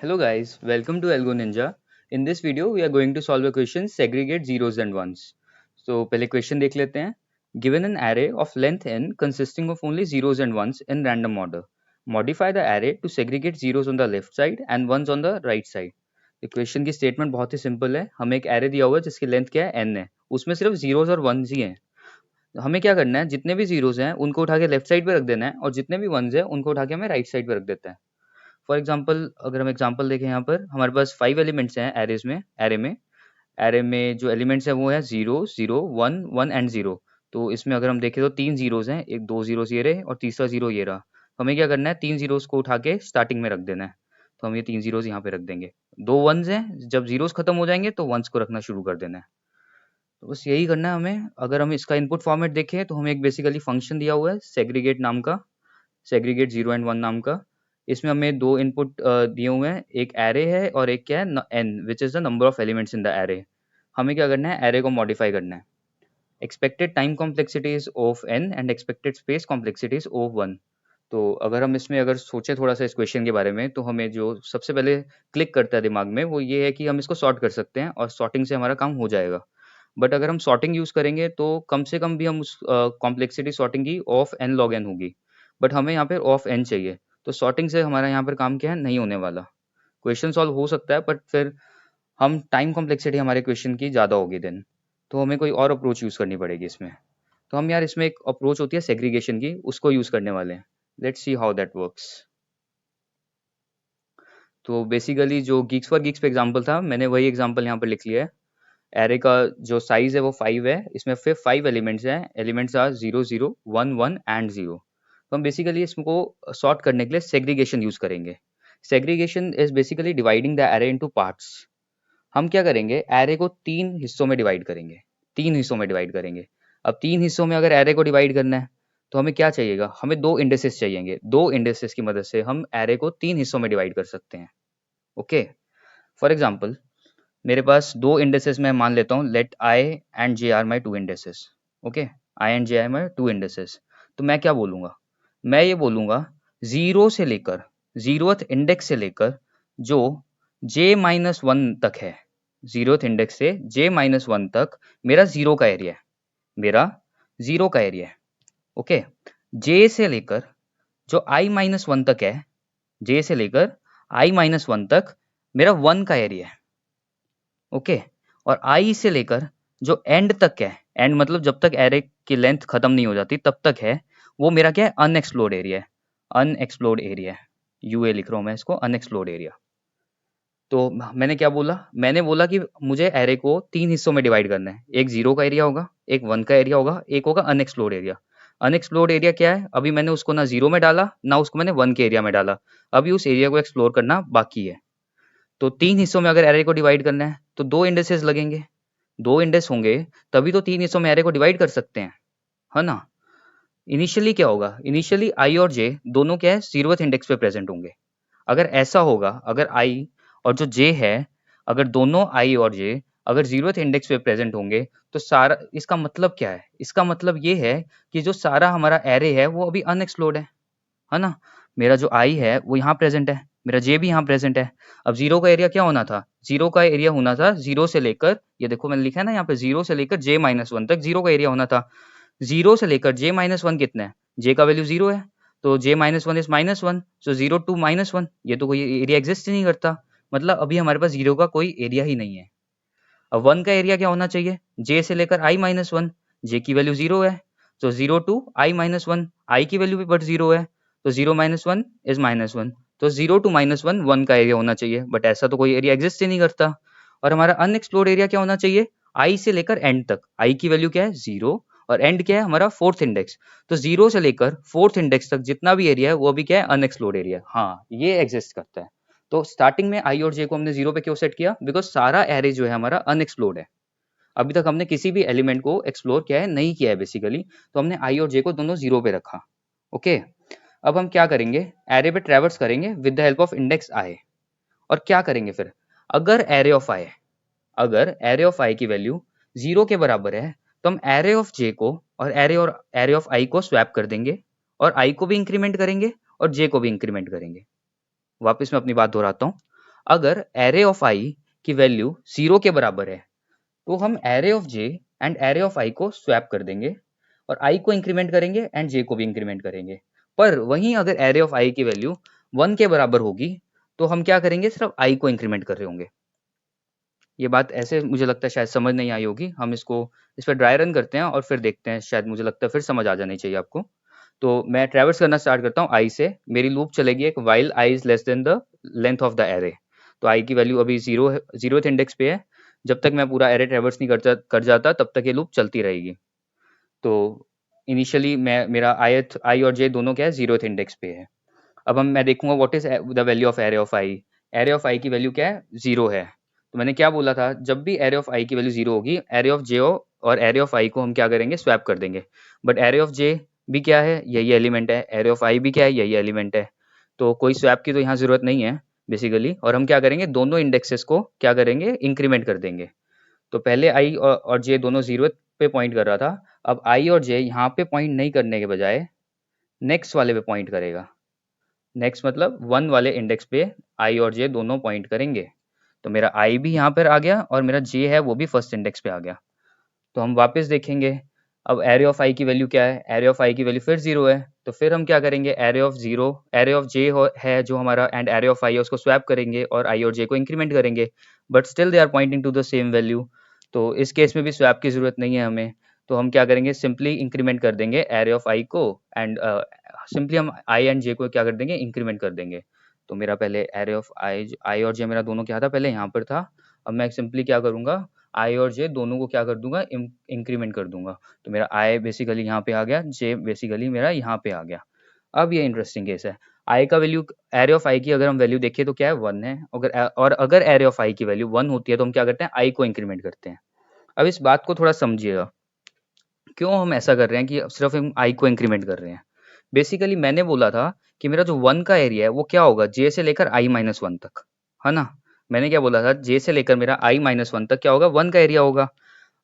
Hello guys, welcome to Algo Ninja. In this video, we are going to solve a question segregate zeros and ones. So पहले question देख लेते हैं. Given an array of length n consisting of only zeros and ones in random order, modify the array to segregate zeros on the left side and ones on the right side. The question की statement बहुत ही simple है. हमें एक array दिया हुआ है जिसकी length क्या है n है. उसमें सिर्फ zeros और ones ही हैं. हमें क्या करना है, जितने भी zeros हैं उनको उठा के लेफ्ट साइड पे रख देना है और जितने भी ones हैं उनको उठा के हमें राइट साइड पे रख देते हैं. फॉर एग्जाम्पल अगर हम एग्जाम्पल देखें, यहाँ पर हमारे पास 5 एलिमेंट्स हैं एरेज में. एरे में जो एलिमेंट्स हैं वो है 0 0 1 1 एंड 0. तो इसमें अगर हम देखें तो 3 जीरोज हैं, एक 2 जीरोज ये रहे और तीसरा जीरो ये रहा. हमें क्या करना है, 3 जीरोज को उठा के स्टार्टिंग में रख देना है. तो हम ये 3 जीरोज यहाँ पे रख देंगे. 2 वंस हैं, जब जीरोज खत्म हो जाएंगे तो वंस को रखना शुरू कर देना है. तो बस यही करना है हमें. अगर हम इसका इनपुट फॉर्मेट देखें तो हमें एक बेसिकली फंक्शन दिया हुआ है सेग्रीगेट नाम का, सेग्रीगेट 0 and 1 नाम का. इसमें हमें दो इनपुट दिए हुए हैं, एक एरे है और एक क्या है n, which is the number of elements in the array. हमें क्या करना है, एरे को मॉडिफाई करना है. Expected time complexities of n and expected space complexities of 1. तो अगर हम इसमें अगर सोचे थोड़ा सा इस क्वेश्चन के बारे में, तो हमें जो सबसे पहले क्लिक करता है दिमाग में वो ये है कि हम इसको सॉर्ट कर सकते हैं और सॉर्टिंग से हमारा काम हो जाएगा. बट अगर हम सॉर्टिंग यूज करेंगे तो कम से कम भी हम उस कॉम्प्लेक्सिटी सॉर्टिंग की ऑफ n log n होगी. बट हमें यहाँ पे ऑफ n चाहिए. तो सॉर्टिंग से हमारा यहाँ पर काम क्या है, नहीं होने वाला. क्वेश्चन सॉल्व हो सकता है बट फिर हम टाइम कॉम्प्लेक्सिटी हमारे क्वेश्चन की ज़्यादा होगी देन. तो हमें कोई और अप्रोच यूज़ करनी पड़ेगी इसमें. तो हम यार इसमें एक अप्रोच होती है सेग्रीगेशन की, उसको यूज़ करने वाले हैं. Let's see how that works. तो बेसिकली जो गीक्स फॉर गीक्स पे एग्जाम्पल था, मैंने वही एग्जाम्पल यहाँ पर लिख लिया है. एरे का जो साइज है वो 5 है. इसमें फिर 5 एलिमेंट्स हैं. Elements are 0 0 1 1 and 0. तो हम बेसिकली इसको सॉर्ट करने के लिए सेग्रीगेशन यूज करेंगे. Segregation is basically dividing the array into parts. हम क्या करेंगे, एरे को 3 हिस्सों में डिवाइड करेंगे. 3 हिस्सों में डिवाइड करेंगे. अब 3 हिस्सों में अगर एरे को डिवाइड करना है तो हमें क्या चाहिएगा, हमें 2 इंडेसेस चाहिएंगे. 2 इंडेसेस की मदद से हम एरे को 3 हिस्सों में डिवाइड कर सकते हैं. ओके. फॉर एग्जाम्पल मेरे पास 2 इंडेसेस में मान लेता हूँ, let i and j are my 2 indices. Okay, i and j are my 2 indices. तो मैं क्या बोलूँगा, मैं ये बोलूँगा जीरो से लेकर, जीरोथ इंडेक्स से लेकर जो j-1 तक है, जीरोथ इंडेक्स से j-1 तक मेरा जीरो का एरिया है, मेरा जीरो का एरिया है. ओके. j से लेकर जो i-1 तक है, j से लेकर i-1 तक मेरा 1 का एरिया है. ओके. और आई से लेकर जो एंड तक है, एंड मतलब जब तक एरे की लेंथ खत्म नहीं हो जाती तब तक है, वो मेरा क्या है, अनएक्सप्लोर्ड एरिया है. अनएक्सप्लोर्ड एरिया है, यूए लिख रहा हूँ मैं इसको, अनएक्सप्लोर्ड एरिया. तो मैंने क्या बोला, मैंने बोला कि मुझे एरे को 3 हिस्सों में डिवाइड करना है. एक जीरो का एरिया होगा, एक 1 का एरिया होगा, एक होगा अनएक्सप्लोर्ड एरिया. अनएक्सप्लोर्ड एरिया क्या है, अभी मैंने उसको ना जीरो में डाला ना उसको मैंने 1 के एरिया में डाला. अभी उस एरिया को एक्सप्लोर करना बाकी है. तो 3 हिस्सों में अगर एरे को डिवाइड करना है तो 2 इंडेसेस लगेंगे. 2 इंडेस होंगे तभी तो 3 हिस्सों में एरे को डिवाइड कर सकते हैं, है ना. इनिशियली क्या होगा, इनिशियली आई और जे दोनों क्या है, जीरोथ इंडेक्स पे प्रेजेंट होंगे. अगर ऐसा होगा, अगर आई और जो जे है, अगर दोनों आई और जे अगर जीरोथ इंडेक्स पे प्रेजेंट होंगे तो सारा, इसका मतलब क्या है, इसका मतलब ये है कि जो सारा हमारा एरे है वो अभी अनएक्सप्लोर्ड है ना. मेरा जो आई है वो यहाँ प्रेजेंट है, मेरा जे भी यहाँ प्रेजेंट है. अब जीरो का एरिया क्या होना था, जीरो का एरिया होना था जीरो से लेकर, ये देखो मैंने लिखा है ना यहाँ पे, जीरो से लेकर j-1 तक जीरो का एरिया होना था. जीरो से लेकर j-1 कितना है, j का वैल्यू जीरो है, तो j-1 इज -1, सो 0 to -1, ये तो कोई एरिया एग्जिस्ट ही नहीं करता. मतलब अभी हमारे पास जीरो का कोई एरिया ही नहीं है. अब 1 का एरिया क्या होना चाहिए, j से लेकर i-1, j की वैल्यू जीरो है, तो 0 to i-1, i की वैल्यू भी बट जीरो है, तो 0-1 इज -1, तो 0 to -1 1 का एरिया होना चाहिए. बट ऐसा तो कोई एरिया एग्जिस्ट ही नहीं करता. और हमारा अनएक्सप्लोर्ड एरिया क्या होना चाहिए, i से लेकर एंड तक. i की वैल्यू क्या है, जीरो, और एंड क्या है हमारा, फोर्थ इंडेक्स. तो जीरो से लेकर फोर्थ इंडेक्स तक जितना भी एरिया है वो भी क्या है, अनएक्सप्लोर्ड एरिया. हाँ, ये एग्जिस्ट करता है. तो स्टार्टिंग में आई और जे को हमने जीरो पे क्यों सेट किया, बिकॉज सारा एरे जो है हमारा अनएक्सप्लोर्ड है. अभी तक हमने किसी भी एलिमेंट को एक्सप्लोर किया है, नहीं किया है बेसिकली, तो हमने आई और जे को दोनों जीरो पे रखा. ओके. अब हम क्या करेंगे, एरे पे ट्रेवर्स करेंगे with the help of index आई. और क्या करेंगे फिर, अगर एरे ऑफ आई, अगर एरे ऑफ आई की वैल्यू जीरो के बराबर है तो हम एरे ऑफ जे को और एरे ऑफ आई को स्वैप कर देंगे, और आई को भी इंक्रीमेंट करेंगे और जे को भी इंक्रीमेंट करेंगे. वापस मैं अपनी बात दोहराता हूँ. अगर एरे ऑफ आई की वैल्यू 0 के बराबर है तो हम array of J and array of I को स्वैप कर देंगे और आई को इंक्रीमेंट करेंगे एंड जे को भी इंक्रीमेंट करेंगे। पर वहीं अगर एरे ऑफ आई की वैल्यू 1 के बराबर होगी तो हम क्या करेंगे, सिर्फ आई को इंक्रीमेंट कर रहे होंगे। ये बात ऐसे मुझे लगता है शायद समझ नहीं आई होगी। हम इस पर ड्राई रन करते हैं और फिर देखते हैं, शायद मुझे लगता है फिर समझ आ जानी चाहिए आपको। तो मैं ट्रैवर्स करना स्टार्ट करता हूँ आई से। मेरी लूप चलेगी एक while I is less than the length of the array. तो आई की वैल्यू अभी 0th इंडेक्स पे है। जब तक मैं पूरा एरे ट्रैवर्स नहीं कर जाता तब तक ये लूप चलती रहेगी। तो इनिशियली मेरा आई और जे दोनों क्या है, 0th इंडेक्स पे है। अब मैं देखूंगा what is the value of array of I. Array of I की वैल्यू क्या है, 0 है। तो मैंने क्या बोला था, जब भी एरे ऑफ आई की वैल्यू 0 होगी, एरे ऑफ जे और एरे ऑफ आई को हम क्या करेंगे, स्वैप कर देंगे। बट एरे ऑफ जे भी क्या है, यही एलिमेंट है। एरे ऑफ आई भी क्या है, यही एलिमेंट है। तो कोई स्वैप की तो यहाँ जरूरत नहीं है बेसिकली। और हम क्या करेंगे, दोनों इंडेक्सेस को क्या करेंगे, इंक्रीमेंट कर देंगे। तो पहले आई और जे दोनों 0 पे पॉइंट कर रहा था। अब आई और जे यहाँ पे पॉइंट नहीं करने के बजाय नेक्स्ट वाले पे पॉइंट करेगा। नेक्स्ट मतलब 1 वाले इंडेक्स पे आई और जे दोनों पॉइंट करेंगे। तो मेरा आई भी यहाँ पर आ गया और मेरा जे है वो भी फर्स्ट इंडेक्स पे आ गया। तो हम वापस देखेंगे, अब एरे ऑफ आई की वैल्यू क्या है, एरे ऑफ आई की वैल्यू फिर 0 है। तो फिर हम क्या करेंगे, एरे ऑफ जे है जो हमारा एंड एरे ऑफ आई है उसको स्वैप करेंगे और आई और जे को इंक्रीमेंट करेंगे। But still they are pointing to the same value. तो इस केस में भी स्वैप की जरूरत नहीं है हमें। तो हम क्या करेंगे, सिंपली इंक्रीमेंट कर देंगे एरे ऑफ आई को एंड सिंपली हम आई एंड जे को क्या कर देंगे, इंक्रीमेंट कर देंगे। तो मेरा पहले एरे ऑफ आई और जे मेरा दोनों क्या था, पहले यहाँ पर था। अब मैं सिंपली क्या करूंगा, आई और जे दोनों को क्या कर दूंगा, इंक्रीमेंट कर दूंगा। तो मेरा आई बेसिकली यहाँ पे आ गया, जे बेसिकली मेरा यहाँ पे आ गया। अब ये इंटरेस्टिंग केस है। आई का वैल्यू, एरे ऑफ आई की अगर हम वैल्यू देखें तो क्या है, 1 है। अगर एरे ऑफ आई की वैल्यू 1 होती है तो हम क्या करते हैं, आई को इंक्रीमेंट करते हैं। अब इस बात को थोड़ा समझिएगा, क्यों हम ऐसा कर रहे हैं कि सिर्फ हम आई को इंक्रीमेंट कर रहे हैं। बेसिकली मैंने बोला था कि मेरा जो 1 का एरिया है वो क्या होगा, जे से लेकर आई माइनस 1 तक, है ना। मैंने क्या बोला था, जे से लेकर मेरा आई माइनस 1 तक क्या होगा, 1 का एरिया होगा।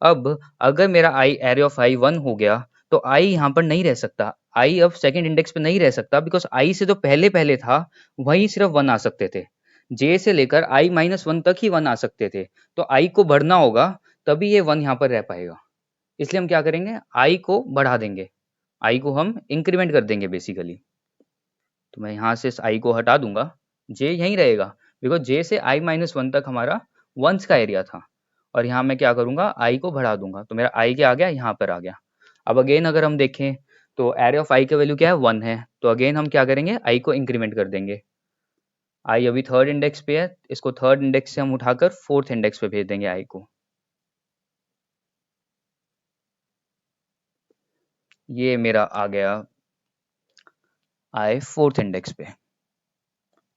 अब अगर मेरा आई एरे ऑफ आई 1 हो गया तो आई यहाँ पर नहीं रह सकता। आई अब सेकंड इंडेक्स पे नहीं रह सकता, बिकॉज आई से जो पहले पहले था वही सिर्फ 1 आ सकते थे। जे से लेकर आई माइनस 1 तक ही 1 आ सकते थे। तो आई को बढ़ना होगा तभी ये 1 यहाँ पर रह पाएगा। इसलिए हम क्या करेंगे, आई को बढ़ा देंगे, आई को हम इंक्रीमेंट कर देंगे बेसिकली। तो मैं यहाँ से इस आई को हटा दूंगा, जे यहीं रहेगा, बिकॉज जे से आई माइनस 1 तक हमारा वंस का एरिया था। और यहाँ मैं क्या करूंगा, आई को बढ़ा दूंगा। तो मेरा आई क्या आ गया, यहाँ पर आ गया। अब अगेन अगर हम देखें तो एरे ऑफ आई की वैल्यू क्या है, 1 है। तो अगेन हम क्या करेंगे, आई को इंक्रीमेंट कर देंगे। आई अभी थर्ड इंडेक्स पे है, इसको थर्ड इंडेक्स से हम उठाकर फोर्थ इंडेक्स पे भेज देंगे आई को। ये मेरा आ गया आई फोर्थ इंडेक्स पे।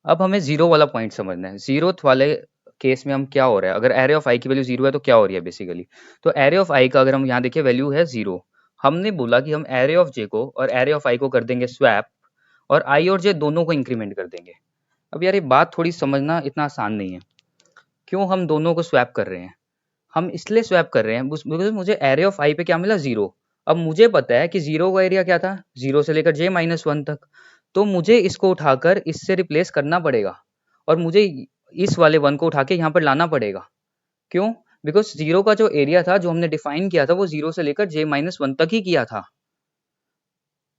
अब हमें जीरो वाला पॉइंट समझना है। जीरोथ वाले केस में हम क्या हो रहा है, अगर एरे ऑफ आई की वैल्यू 0 है तो क्या हो रही है बेसिकली। तो एरे ऑफ आई का अगर हम यहाँ देखिए वैल्यू है 0। हमने बोला कि हम एरे ऑफ जे को और एरे ऑफ आई को कर देंगे स्वैप और आई और जे दोनों को इंक्रीमेंट कर देंगे। अब यार ये बात थोड़ी समझना इतना आसान नहीं है। क्यों हम दोनों को स्वैप कर रहे हैं, हम इसलिए स्वैप कर रहे हैं बिकॉज मुझे एरे ऑफ आई पे क्या मिला, 0। अब मुझे पता है कि 0 का एरिया क्या था, 0 से लेकर जे माइनस 1 तक। तो मुझे इसको उठाकर इससे रिप्लेस करना पड़ेगा और मुझे इस वाले 1 को उठा के यहाँ पर लाना पड़ेगा। क्यों, बिकॉज 0 का जो एरिया था जो हमने डिफाइन किया था वो 0 से लेकर जे माइनस 1 तक ही किया था।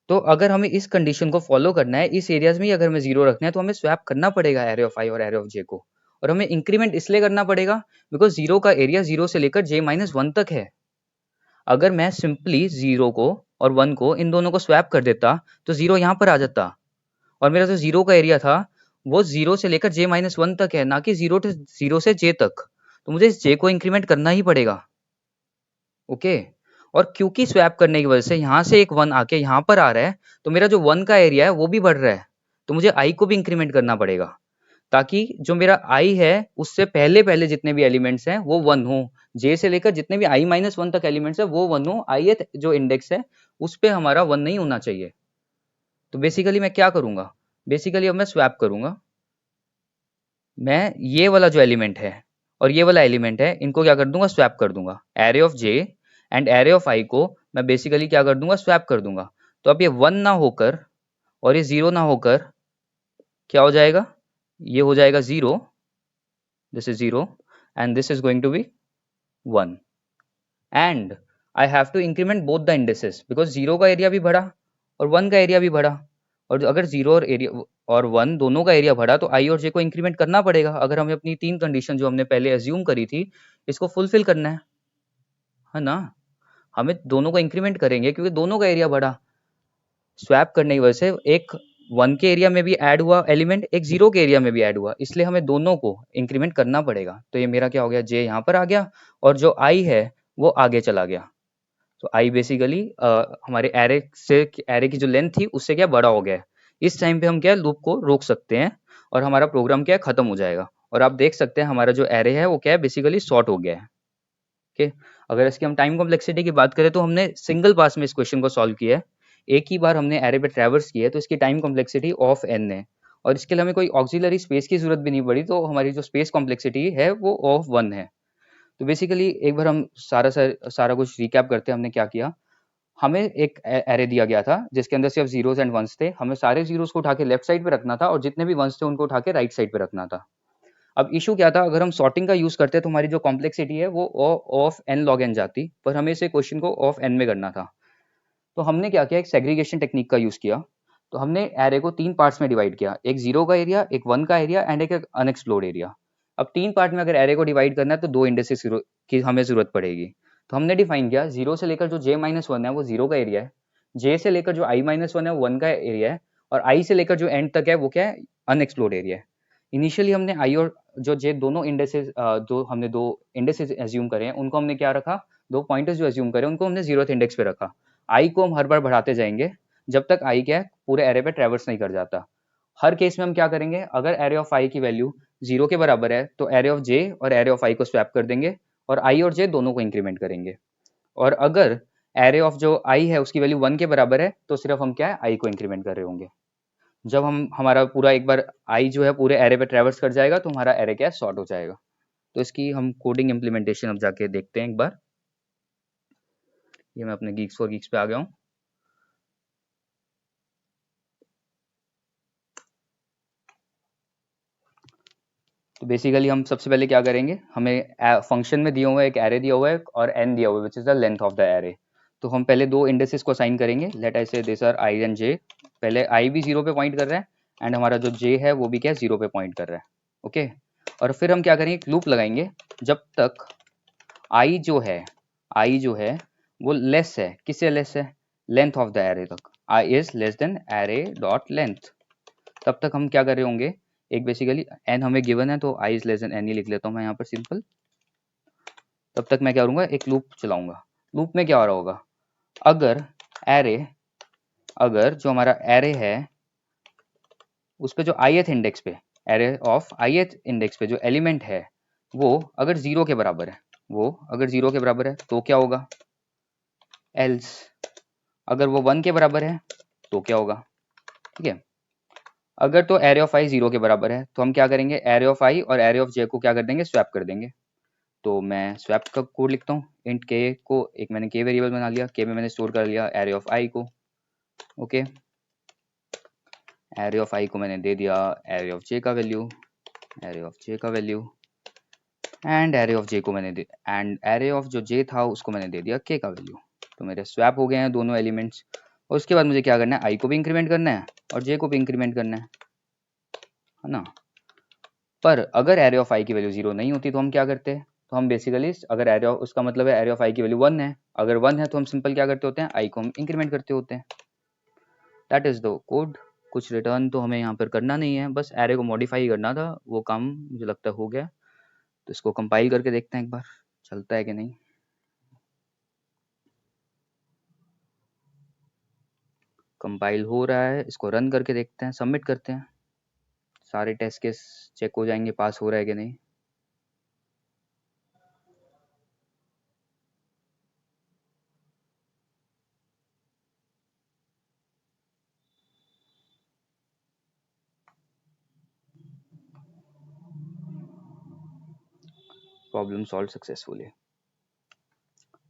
तो अगर हमें इस कंडीशन को फॉलो करना है, इस एरियाज में ही अगर हमें 0 रखना है तो हमें स्वैप करना पड़ेगा एरे ऑफ आई और एरे ऑफ जे को। और हमें इंक्रीमेंट इसलिए करना पड़ेगा बिकॉज 0 का एरिया 0 से लेकर जे माइनस 1 तक है। अगर मैं सिंपली 0 को और 1 को इन दोनों को स्वैप कर देता तो 0 यहाँ पर आ जाता और मेरा जो 0 का एरिया था वो 0 से लेकर जे माइनस 1 तक है, ना कि 0 से जे तक। तो मुझे इस जे को इंक्रीमेंट करना ही पड़ेगा। ओके। और क्योंकि स्वैप करने की वजह से यहाँ से एक 1 आके यहाँ पर आ रहा है तो मेरा जो 1 का एरिया है वो भी बढ़ रहा है। तो मुझे आई को भी इंक्रीमेंट करना पड़ेगा ताकि जो मेरा आई है उससे पहले पहले जितने भी एलिमेंट्स हैं वो 1 हो। जे से लेकर जितने भी आई माइनस 1 तक एलिमेंट्स है वो 1 हो। आई जो इंडेक्स है उस पर हमारा 1 नहीं होना चाहिए। तो बेसिकली मैं क्या करूंगा, बेसिकली अब मैं स्वैप करूंगा। मैं ये वाला जो एलिमेंट है और ये वाला एलिमेंट है इनको क्या कर दूंगा, स्वैप कर दूंगा। Array of J and array of I को मैं बेसिकली क्या कर दूंगा, स्वैप कर दूंगा। तो अब ये 1 ना होकर और ये 0 ना होकर क्या हो जाएगा, ये हो जाएगा 0 this is 0 and this is going to be 1 and I have to increment both the indices because 0 का एरिया भी बढ़ा और 1 का एरिया भी बढ़ा और अगर 0 और एरिया और 1 दोनों का एरिया बढ़ा तो i और j को इंक्रीमेंट करना पड़ेगा अगर हमें अपनी 3 कंडीशन जो हमने पहले एज्यूम करी थी इसको फुलफिल करना है ना। हमें दोनों को इंक्रीमेंट करेंगे क्योंकि दोनों का एरिया बढ़ा। स्वैप करने की वजह से एक 1 के एरिया में भी ऐड हुआ एलिमेंट, एक 0 के एरिया में भी ऐड हुआ, इसलिए हमें दोनों को इंक्रीमेंट करना पड़ेगा। तो ये मेरा क्या हो गया, j यहाँ पर आ गया और जो i है वो आगे चला गया। तो i बेसिकली हमारे एरे की जो लेंथ थी उससे क्या बड़ा हो गया है। इस टाइम पे हम क्या लूप को रोक सकते हैं और हमारा प्रोग्राम क्या खत्म हो जाएगा। और आप देख सकते हैं हमारा जो एरे है वो क्या है बेसिकली सॉर्ट हो गया है। ओके, अगर इसकी हम टाइम कॉम्प्लेक्सिटी की बात करें तो हमने सिंगल पास में इस क्वेश्चन को सॉल्व किया है, एक ही बार हमने एरे पे ट्रैवर्स किया है, तो इसकी टाइम कॉम्प्लेक्सिटी ऑफ n है और इसके लिए हमें कोई ऑक्सिलरी स्पेस की जरूरत भी नहीं पड़ी, तो हमारी जो स्पेस कॉम्प्लेक्सिटी है वो ऑफ 1 है। तो बेसिकली एक बार हम सारा कुछ रिकैप करते हैं हमने क्या किया। हमें एक एरे दिया गया था जिसके अंदर सिर्फ जीरोस एंड वंस थे, हमें सारे जीरोस को उठा के लेफ्ट साइड पे रखना था और जितने भी वंस थे उनको उठा के राइट साइड पे रखना था। अब इशू क्या था, अगर हम सॉर्टिंग का यूज करते तो हमारी जो कॉम्प्लेक्सिटी है वो ऑफ n log n जाती, पर हमें इसे क्वेश्चन को ऑफ n में करना था। तो हमने क्या किया, एक सेग्रीगेशन टेक्निक का यूज किया। तो हमने एरे को 3 पार्ट्स में डिवाइड किया, एक 0 का एरिया, एक 1 का एरिया एंड एक अनएक्सप्लोर्ड एरिया। अब 3 पार्ट में अगर एरे को डिवाइड करना है तो 2 इंडेक्सेस की हमें जरूरत पड़ेगी। तो हमने डिफाइन किया 0 से लेकर जो j-1 है वो 0 का एरिया है, j से लेकर जो i-1 है वो 1 का एरिया है और i से लेकर जो एंड तक है वो क्या है, अनएक्सप्लोर्ड एरिया है। इनिशियली हमने i और जो j दोनों इंडेक्सेस दो इंडेक्सेस एज्यूम करे हैं, उनको हमने क्या रखा, दो पॉइंटर्स जो एज्यूम करे उनको हमने 0th इंडेक्स पे रखा। i को हम हर बार बढ़ाते जाएंगे जब तक i क्या है पूरे एरे पे ट्रैवर्स नहीं कर जाता। हर केस में हम क्या करेंगे, अगर एरे ऑफ i की वैल्यू 0 के बराबर है तो एरे ऑफ j और एरे ऑफ i को स्वैप कर देंगे और i और j दोनों को इंक्रीमेंट करेंगे। और अगर एरे ऑफ जो i है उसकी वैल्यू 1 के बराबर है तो सिर्फ हम क्या है i को इंक्रीमेंट कर रहे होंगे। जब हम हमारा पूरा एक बार i जो है पूरे एरे पे ट्रैवर्स कर जाएगा तो हमारा एरे क्या है सॉर्ट हो जाएगा। तो इसकी हम कोडिंग इम्प्लीमेंटेशन अब जाके देखते हैं एक बार। ये मैं अपने गीक्स फॉर गीक्स पे आ गया हूँ। तो बेसिकली हम सबसे पहले क्या करेंगे, हमें फंक्शन में दिया हुआ है एक एरे दिया हुआ है और n दिया हुआ है which is the length of the array. तो हम पहले दो इंडेक्सेस को असाइन करेंगे, let i say this are i and j। पहले i भी 0 पे पॉइंट कर रहा है एंड हमारा जो j है वो भी क्या है 0 पे पॉइंट कर रहा है। ओके, और फिर हम क्या करेंगे, एक लूप लगाएंगे जब तक i जो है वो लेस है, किससे लेस है, लेंथ ऑफ द एरे तक, i is less than array dot length. तब तक हम क्या कर रहे होंगे, एक बेसिकली n हमें गिवन है तो i is less than n ही लिख लेता हूँ मैं यहाँ पर सिंपल। तब तक मैं क्या करूँगा, एक लूप चलाऊंगा। लूप में क्या हो रहा होगा, अगर जो हमारा एरे है उस पे जो ith इंडेक्स पे, एरे ऑफ ith इंडेक्स पे जो एलिमेंट है वो अगर 0 के बराबर है, तो क्या होगा, एल्स अगर वो 1 के बराबर है तो क्या होगा। ठीक है, अगर तो एरे ऑफ i 0 के बराबर है तो हम क्या करेंगे, एरे ऑफ i और एरे ऑफ j को क्या कर देंगे, स्वैप कर देंगे। तो मैं स्वैप का कोड लिखता हूँ, इंट k को एक मैंने k वेरिएबल बना लिया, k में मैंने स्टोर कर लिया एरे ऑफ i को। ओके, एरे ऑफ i को मैंने दे दिया एरे ऑफ j का value, and array of j को मैंने दे एंड एरे ऑफ जो j था उसको मैंने दे दिया k का वैल्यू। तो मेरे स्वैप हो गए हैं दोनों एलिमेंट्स। और उसके बाद मुझे क्या करना है, i को भी इंक्रीमेंट करना है और j को भी इंक्रीमेंट करना है ना। पर अगर एरे ऑफ i की वैल्यू 0 नहीं होती तो हम क्या करते हैं, तो हम बेसिकली अगर एरे ऑफ, उसका मतलब है एरे ऑफ i की वैल्यू 1 है, अगर 1 है तो हम सिंपल क्या करते होते हैं, i को हम इंक्रीमेंट करते होते हैं। That is the code. कुछ रिटर्न तो हमें यहाँ पर करना नहीं है, बस एरे को मॉडिफाई करना था, वो काम मुझे लगता है हो गया। तो इसको कंपाइल करके देखते हैं एक बार चलता है कि नहीं। कंपाइल हो रहा है, इसको रन करके देखते हैं, सबमिट करते हैं, सारे टेस्ट केस चेक हो जाएंगे पास हो रहा है कि नहीं। Problem solve successfully.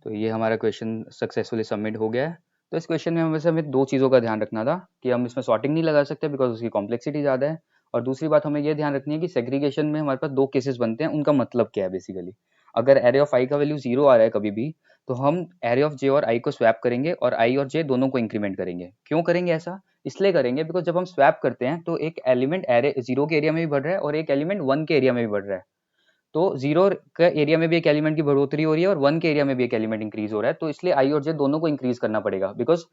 तो ये हमारा क्वेश्चन सक्सेसफुली सबमिट हो गया है। तो इस क्वेश्चन में वैसे हमें दो चीज़ों का ध्यान रखना था कि हम इसमें सॉर्टिंग नहीं लगा सकते बिकॉज उसकी कॉम्प्लेक्सिटी ज़्यादा है, और दूसरी बात हमें ये ध्यान रखनी है कि सेग्रीगेशन में हमारे पास 2 केसेस बनते हैं, उनका मतलब क्या है बेसिकली। अगर एरे ऑफ आई का वैल्यू 0 आ रहा है कभी भी, तो हम एरे ऑफ जे और आई को स्वैप करेंगे और आई और जे दोनों को इंक्रीमेंट करेंगे। क्यों करेंगे ऐसा? इसलिए करेंगे बिकॉज़ जब हम स्वैप करते हैं तो एक एलिमेंट एरे 0 के एरिया में भी बढ़ रहा है और एक एलिमेंट 1 के एरिया में भी बढ़ रहा है। तो 0 के एरिया में भी एक एलिमेंट की बढ़ोतरी हो रही है और 1 के एरिया में भी एक एलिमेंट इंक्रीज हो रहा है, तो इसलिए आई और जे दोनों को इंक्रीज करना पड़ेगा बिकॉज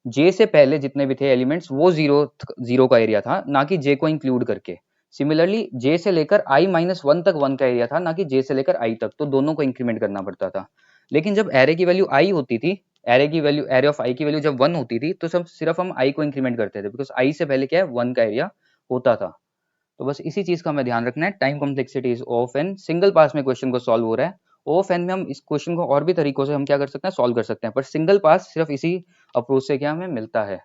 जे से पहले जितने भी थे एलिमेंट्स वो जीरो का एरिया था, ना कि जे को इंक्लूड करके। सिमिलरली जे से लेकर आई -1 तक 1 का एरिया था, ना कि जे से लेकर आई तक, तो दोनों को इंक्रीमेंट करना पड़ता था। लेकिन जब एरे की वैल्यू आई होती थी, एरे ऑफ आई की वैल्यू जब 1 होती थी, तो सब सिर्फ हम आई को इंक्रीमेंट करते थे बिकॉज आई से पहले क्या है 1 का एरिया होता था। तो बस इसी चीज का हमें ध्यान रखना है। Time complexity is O of n, single pass में क्वेश्चन को सॉल्व हो रहा है। O ऑफ n में हम इस क्वेश्चन को और भी तरीकों से हम क्या कर सकते हैं, सॉल्व कर सकते हैं, पर सिंगल पास सिर्फ इसी अप्रोच से क्या हमें मिलता है।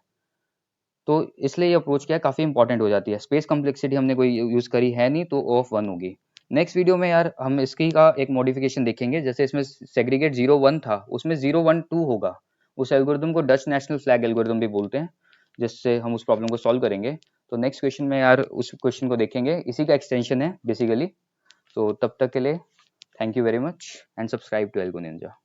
तो इसलिए ये अप्रोच क्या है, काफी इंपॉर्टेंट हो जाती है। स्पेस कॉम्प्लेक्सिटी हमने कोई यूज करी है नहीं, तो O ऑफ 1 होगी। नेक्स्ट वीडियो में यार हम इसकी का एक मॉडिफिकेशन देखेंगे, जैसे इसमें सेग्रीगेट 0 1 था, उसमें 0 1 2 होगा। उस एल्गोरिदम को डच नेशनल फ्लैग एल्गोरिदम भी बोलते हैं, जिससे हम उस प्रॉब्लम को सॉल्व करेंगे। तो नेक्स्ट क्वेश्चन में यार उस क्वेश्चन को देखेंगे, इसी का एक्सटेंशन है बेसिकली। तो तब तक के लिए thank you very much and subscribe to Algo Ninja.